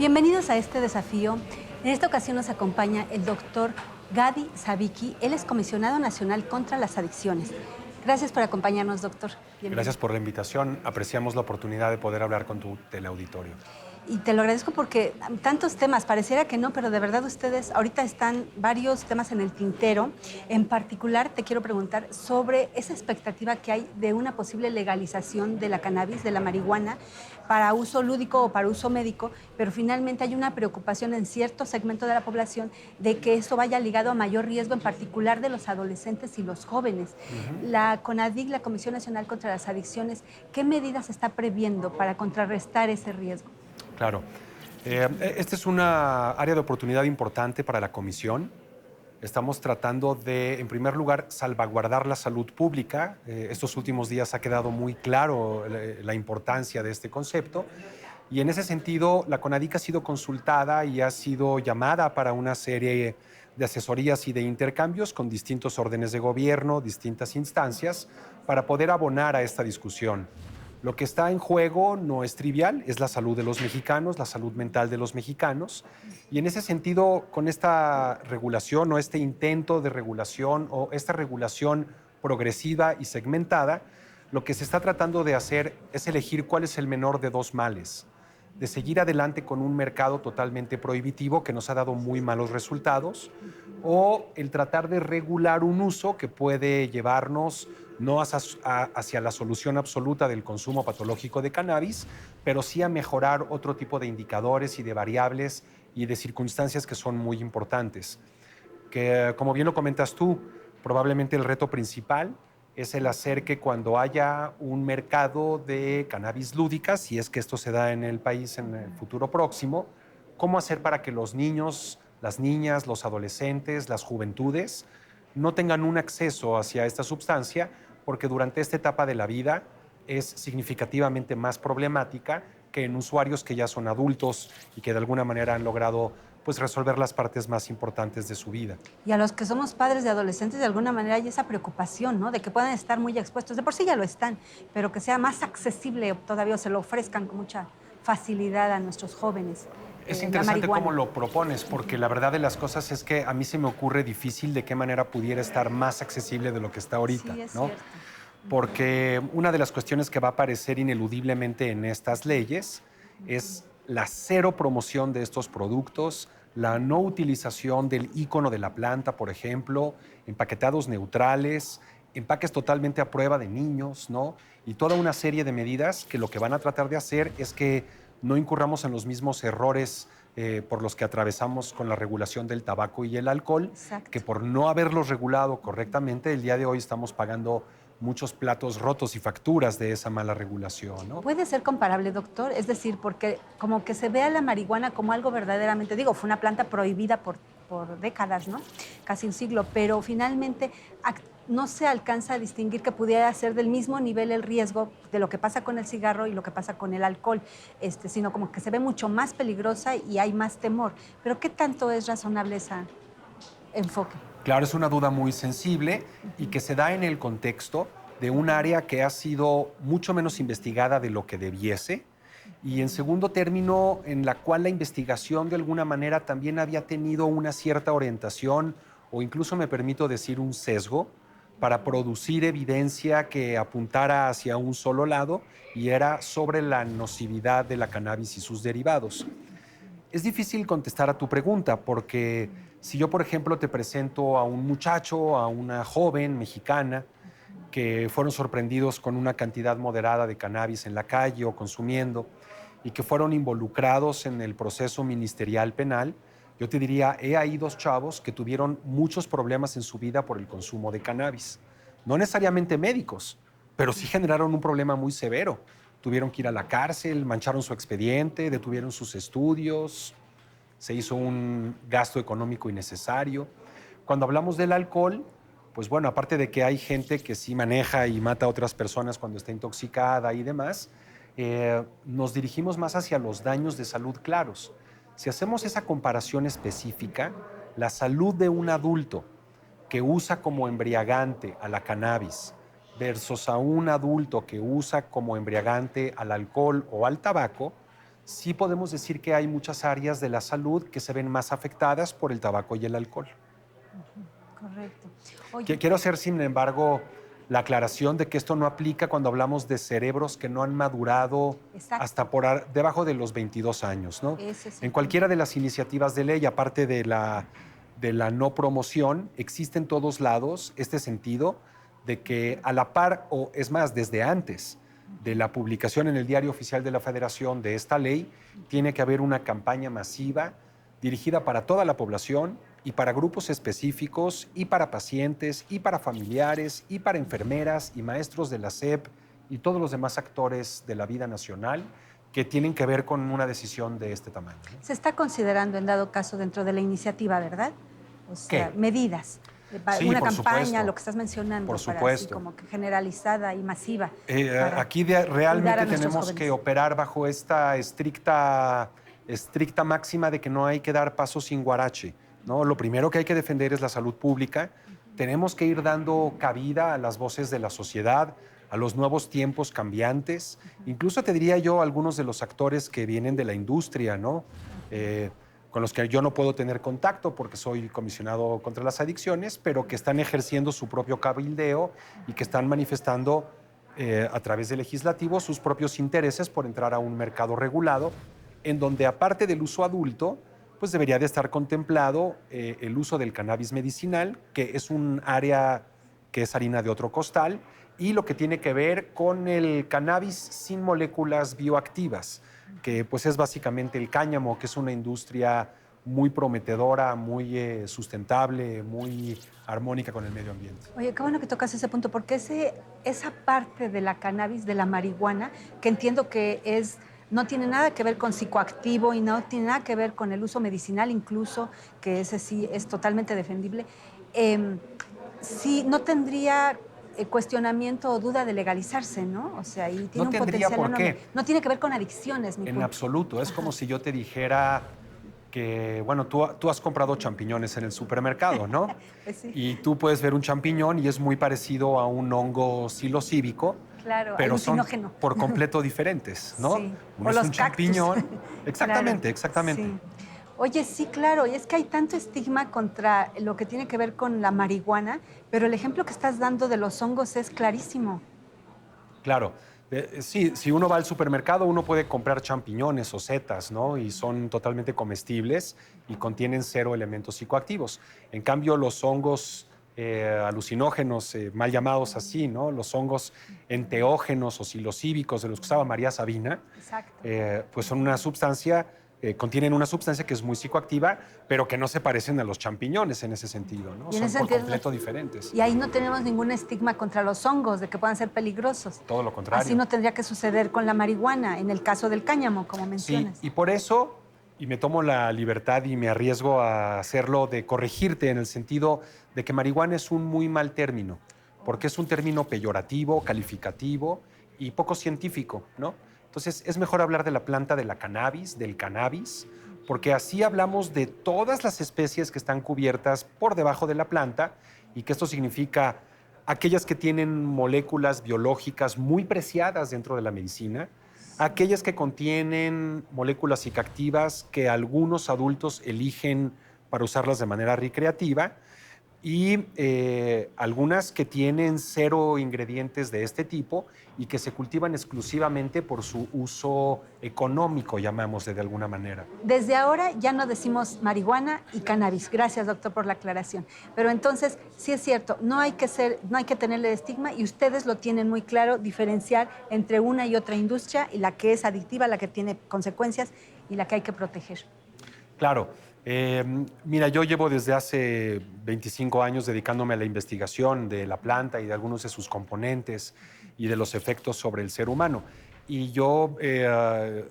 Bienvenidos a este desafío. En esta ocasión nos acompaña el doctor Gadi Savicki. Él es comisionado nacional contra las adicciones. Gracias por acompañarnos, doctor. Bienvenido. Gracias por la invitación. Apreciamos la oportunidad de poder hablar con tu teleauditorio. Y te lo agradezco porque tantos temas, pareciera que no, pero de verdad ustedes ahorita están varios temas en el tintero. En particular, te quiero preguntar sobre esa expectativa que hay de una posible legalización de la cannabis, de la marihuana, para uso lúdico o para uso médico, pero finalmente hay una preocupación en cierto segmento de la población de que esto vaya ligado a mayor riesgo, en particular de los adolescentes y los jóvenes. La CONADIC, la Comisión Nacional contra las Adicciones, ¿qué medidas está previendo para contrarrestar ese riesgo? Claro. Esta es una área de oportunidad importante para la Comisión. Estamos tratando de, en primer lugar, salvaguardar la salud pública. Estos últimos días ha quedado muy claro la importancia de este concepto. Y en ese sentido, la CONADIC ha sido consultada y ha sido llamada para una serie de asesorías y de intercambios con distintos órdenes de gobierno, distintas instancias, para poder abonar a esta discusión. Lo que está en juego no es trivial, es la salud de los mexicanos, la salud mental de los mexicanos. Y en ese sentido, con esta regulación o este intento de regulación o esta regulación progresiva y segmentada, lo que se está tratando de hacer es elegir cuál es el menor de dos males: de seguir adelante con un mercado totalmente prohibitivo que nos ha dado muy malos resultados, o el tratar de regular un uso que puede llevarnos no hacia la solución absoluta del consumo patológico de cannabis, pero sí a mejorar otro tipo de indicadores y de variables y de circunstancias que son muy importantes. Que, como bien lo comentas tú, probablemente el reto principal es el hacer que cuando haya un mercado de cannabis lúdica, si es que esto se da en el país en el futuro próximo, cómo hacer para que los niños, las niñas, los adolescentes, las juventudes no tengan un acceso hacia esta sustancia, porque durante esta etapa de la vida es significativamente más problemática que en usuarios que ya son adultos y que de alguna manera han logrado pues resolver las partes más importantes de su vida. Y a los que somos padres de adolescentes, de alguna manera hay esa preocupación, ¿no? De que puedan estar muy expuestos. De por sí ya lo están, pero que sea más accesible todavía, o se lo ofrezcan con mucha facilidad a nuestros jóvenes. Es La interesante marihuana. cómo lo propones, porque la verdad de las cosas es que a mí se me ocurre difícil de qué manera pudiera estar más accesible de lo que está ahorita, Sí, es ¿no? cierto. Porque una de las cuestiones que va a aparecer ineludiblemente en estas leyes es la cero promoción de estos productos, la no utilización del icono de la planta, por ejemplo, empaquetados neutrales, empaques totalmente a prueba de niños, ¿no? Y toda una serie de medidas que lo que van a tratar de hacer es que no incurramos en los mismos errores por los que atravesamos con la regulación del tabaco y el alcohol, que Exacto. por no haberlos regulado correctamente, el día de hoy estamos pagando muchos platos rotos y facturas de esa mala regulación, ¿no? ¿Puede ser comparable, doctor? Es decir, porque como que se ve a la marihuana como algo verdaderamente, digo, fue una planta prohibida por décadas, ¿no? Casi un siglo, pero finalmente no se alcanza a distinguir que pudiera ser del mismo nivel el riesgo de lo que pasa con el cigarro y lo que pasa con el alcohol, sino como que se ve mucho más peligrosa y hay más temor. Pero ¿qué tanto es razonable ese enfoque? Claro, es una duda muy sensible y que se da en el contexto de un área que ha sido mucho menos investigada de lo que debiese, y en segundo término, en la cual la investigación de alguna manera también había tenido una cierta orientación o incluso, me permito decir, un sesgo para producir evidencia que apuntara hacia un solo lado, y era sobre la nocividad de la cannabis y sus derivados. Es difícil contestar a tu pregunta porque si yo, por ejemplo, te presento a un muchacho, a una joven mexicana que fueron sorprendidos con una cantidad moderada de cannabis en la calle o consumiendo, y que fueron involucrados en el proceso ministerial penal, yo te diría, he ahí dos chavos que tuvieron muchos problemas en su vida por el consumo de cannabis. No necesariamente médicos, pero sí generaron un problema muy severo. Tuvieron que ir a la cárcel, mancharon su expediente, detuvieron sus estudios, se hizo un gasto económico innecesario. Cuando hablamos del alcohol, pues bueno, aparte de que hay gente que sí maneja y mata a otras personas cuando está intoxicada y demás, nos dirigimos más hacia los daños de salud claros. Si hacemos esa comparación específica, la salud de un adulto que usa como embriagante a la cannabis versus a un adulto que usa como embriagante al alcohol o al tabaco, sí podemos decir que hay muchas áreas de la salud que se ven más afectadas por el tabaco y el alcohol. Correcto. Oye, Quiero hacer, sin embargo, la aclaración de que esto no aplica cuando hablamos de cerebros que no han madurado exacto. hasta debajo de los 22 años, ¿no? Ese es En el cualquiera de las iniciativas de ley, aparte de la no promoción, existe en todos lados este sentido de que a la par, o es más, desde antes de la publicación en el Diario Oficial de la Federación de esta ley, tiene que haber una campaña masiva dirigida para toda la población y para grupos específicos y para pacientes y para familiares y para enfermeras y maestros de la SEP y todos los demás actores de la vida nacional que tienen que ver con una decisión de este tamaño, ¿no? Se está considerando, en dado caso, dentro de la iniciativa, ¿verdad? O sea, ¿Qué? medidas, Sí, una por campaña, supuesto. lo que estás mencionando, Por para así supuesto. como que generalizada y masiva. Para Aquí cuidar a realmente nuestros tenemos jóvenes. que operar bajo esta estricta máxima de que no hay que dar pasos sin guarache, ¿no? Lo primero que hay que defender es la salud pública. Tenemos que ir dando cabida a las voces de la sociedad, a los nuevos tiempos cambiantes. Incluso te diría yo algunos de los actores que vienen de la industria, ¿no? Con los que yo no puedo tener contacto porque soy comisionado contra las adicciones, pero que están ejerciendo su propio cabildeo y que están manifestando a través del legislativo sus propios intereses por entrar a un mercado regulado, en donde aparte del uso adulto, pues debería de estar contemplado el uso del cannabis medicinal, que es un área que es harina de otro costal, y lo que tiene que ver con el cannabis sin moléculas bioactivas, que pues es básicamente el cáñamo, que es una industria muy prometedora, muy sustentable, muy armónica con el medio ambiente. Oye, qué bueno que tocas ese punto, porque esa parte de la cannabis, de la marihuana, que entiendo que no tiene nada que ver con psicoactivo y no tiene nada que ver con el uso medicinal incluso, que ese sí es totalmente defendible, sí no tendría cuestionamiento o duda de legalizarse, ¿no? O sea, y tiene No un tendría potencial por enorme. qué. No tiene que ver con adicciones, mi En punto. absoluto. Es como si yo te dijera que, bueno, tú has comprado champiñones en el supermercado, ¿no? Pues sí, Y tú puedes ver un champiñón y es muy parecido a un hongo psilocíbico, claro, pero son alucinógeno. por completo diferentes, ¿no? Sí, Uno o es los un cactus. champiñón. Claro, Exactamente, exactamente. sí. Oye, sí, claro, y es que hay tanto estigma contra lo que tiene que ver con la marihuana, pero el ejemplo que estás dando de los hongos es clarísimo. Claro. Sí, si uno va al supermercado, uno puede comprar champiñones o setas, ¿no? Y son totalmente comestibles y contienen cero elementos psicoactivos. En cambio, los hongos alucinógenos, mal llamados así, ¿no? Los hongos enteógenos o psilocíbicos, de los que usaba María Sabina, Exacto. pues son una sustancia, contienen una sustancia que es muy psicoactiva, pero que no se parecen a los champiñones en ese sentido, ¿no? Y en Son ese por sentido, completo diferentes. y ahí no tenemos ningún estigma contra los hongos de que puedan ser peligrosos. Todo lo contrario. Así no tendría que suceder con la marihuana, en el caso del cáñamo, como Sí, mencionas. y por eso, y me tomo la libertad y me arriesgo a hacerlo, de corregirte en el sentido de que marihuana es un muy mal término, porque es un término peyorativo, calificativo y poco científico, ¿no? Entonces, es mejor hablar de la planta de la cannabis, del cannabis, porque así hablamos de todas las especies que están cubiertas por debajo de la planta y que esto significa aquellas que tienen moléculas biológicas muy preciadas dentro de la medicina, aquellas que contienen moléculas psicoactivas que algunos adultos eligen para usarlas de manera recreativa y algunas que tienen cero ingredientes de este tipo y que se cultivan exclusivamente por su uso económico, llamémosle de alguna manera. Desde ahora ya no decimos marihuana y cannabis. Gracias, doctor, por la aclaración. Pero entonces, sí es cierto, no hay que tenerle estigma y ustedes lo tienen muy claro, diferenciar entre una y otra industria y la que es adictiva, la que tiene consecuencias y la que hay que proteger. Claro. Mira, yo llevo desde hace 25 años dedicándome a la investigación de la planta y de algunos de sus componentes y de los efectos sobre el ser humano. Y yo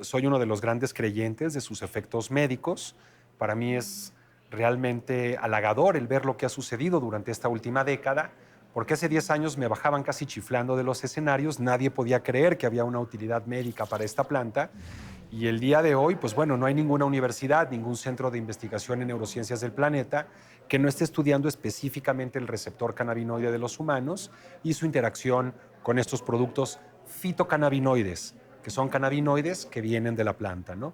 soy uno de los grandes creyentes de sus efectos médicos. Para mí es realmente halagador el ver lo que ha sucedido durante esta última década, porque hace 10 años me bajaban casi chiflando de los escenarios, nadie podía creer que había una utilidad médica para esta planta. Y el día de hoy, pues bueno, no hay ninguna universidad, ningún centro de investigación en neurociencias del planeta que no esté estudiando específicamente el receptor cannabinoide de los humanos y su interacción con estos productos fitocannabinoides, que son cannabinoides que vienen de la planta, ¿no?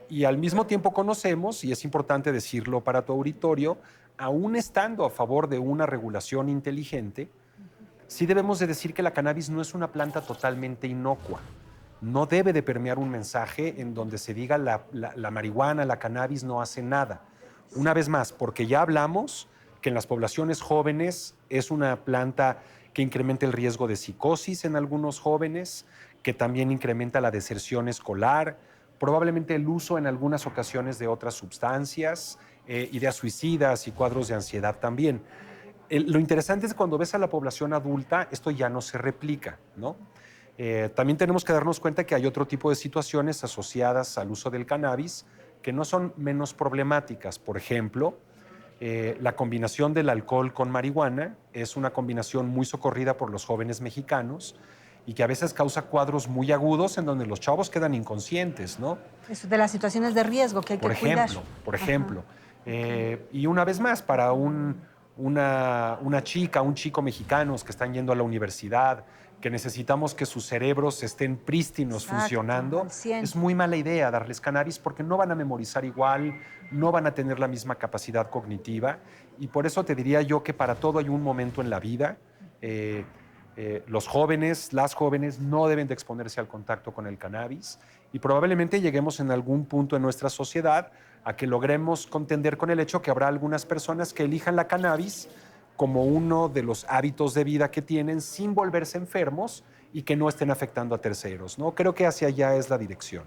Y al mismo tiempo conocemos, y es importante decirlo para tu auditorio, aún estando a favor de una regulación inteligente, sí debemos de decir que la cannabis no es una planta totalmente inocua. No debe de permear un mensaje en donde se diga la marihuana, la cannabis no hace nada. Una vez más, porque ya hablamos que en las poblaciones jóvenes es una planta que incrementa el riesgo de psicosis en algunos jóvenes, que también incrementa la deserción escolar, probablemente el uso en algunas ocasiones de otras sustancias, ideas suicidas y cuadros de ansiedad también. Lo interesante es que cuando ves a la población adulta, esto ya no se replica, ¿no? También tenemos que darnos cuenta que hay otro tipo de situaciones asociadas al uso del cannabis que no son menos problemáticas. Por ejemplo, la combinación del alcohol con marihuana es una combinación muy socorrida por los jóvenes mexicanos y que a veces causa cuadros muy agudos en donde los chavos quedan inconscientes, ¿no? Eso de las situaciones de riesgo que hay que cuidar. Por ejemplo. Y una vez más, para una chica, un chico mexicanos que están yendo a la universidad, que necesitamos que sus cerebros estén prístinos, Exacto, funcionando, al 100. es muy mala idea darles cannabis porque no van a memorizar igual, no van a tener la misma capacidad cognitiva. Y por eso te diría yo que para todo hay un momento en la vida. Los jóvenes, las jóvenes no deben de exponerse al contacto con el cannabis y probablemente lleguemos en algún punto en nuestra sociedad a que logremos contender con el hecho que habrá algunas personas que elijan la cannabis como uno de los hábitos de vida que tienen sin volverse enfermos y que no estén afectando a terceros, ¿no? Creo que hacia allá es la dirección.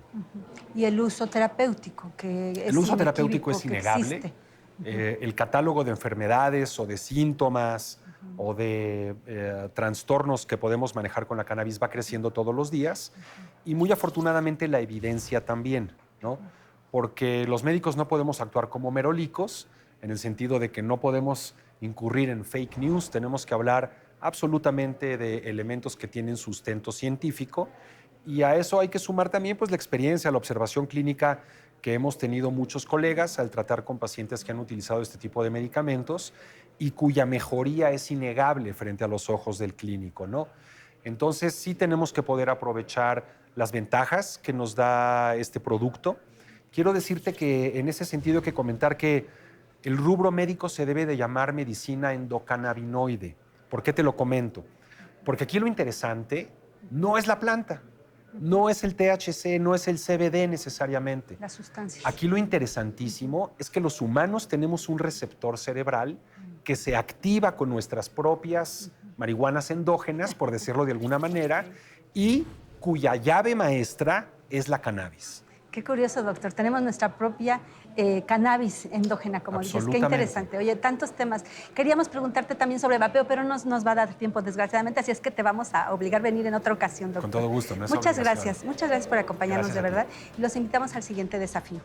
Y el uso terapéutico, que es El uso terapéutico es que innegable. existe. El catálogo de enfermedades o de síntomas o de trastornos que podemos manejar con la cannabis va creciendo todos los días y muy afortunadamente la evidencia también, ¿no? Porque los médicos no podemos actuar como merolicos en el sentido de que no podemos incurrir en fake news, tenemos que hablar absolutamente de elementos que tienen sustento científico y a eso hay que sumar también pues, la experiencia, la observación clínica que hemos tenido muchos colegas al tratar con pacientes que han utilizado este tipo de medicamentos y cuya mejoría es innegable frente a los ojos del clínico, ¿no? Entonces sí tenemos que poder aprovechar las ventajas que nos da este producto. Quiero decirte que en ese sentido hay que comentar que el rubro médico se debe de llamar medicina endocannabinoide. ¿Por qué te lo comento? Porque aquí lo interesante no es la planta, no es el THC, no es el CBD necesariamente. Las sustancias. Aquí lo interesantísimo es que los humanos tenemos un receptor cerebral que se activa con nuestras propias marihuanas endógenas, por decirlo de alguna manera, y cuya llave maestra es la cannabis. Qué curioso, doctor. Tenemos nuestra propia cannabis endógena, como dices. Qué interesante. Oye, tantos temas. Queríamos preguntarte también sobre vapeo, pero no nos va a dar tiempo, desgraciadamente, así es que te vamos a obligar a venir en otra ocasión, doctor. Con todo gusto. No es Muchas obligación. gracias. Muchas gracias por acompañarnos, Gracias de a ti. verdad. Y los invitamos al siguiente desafío.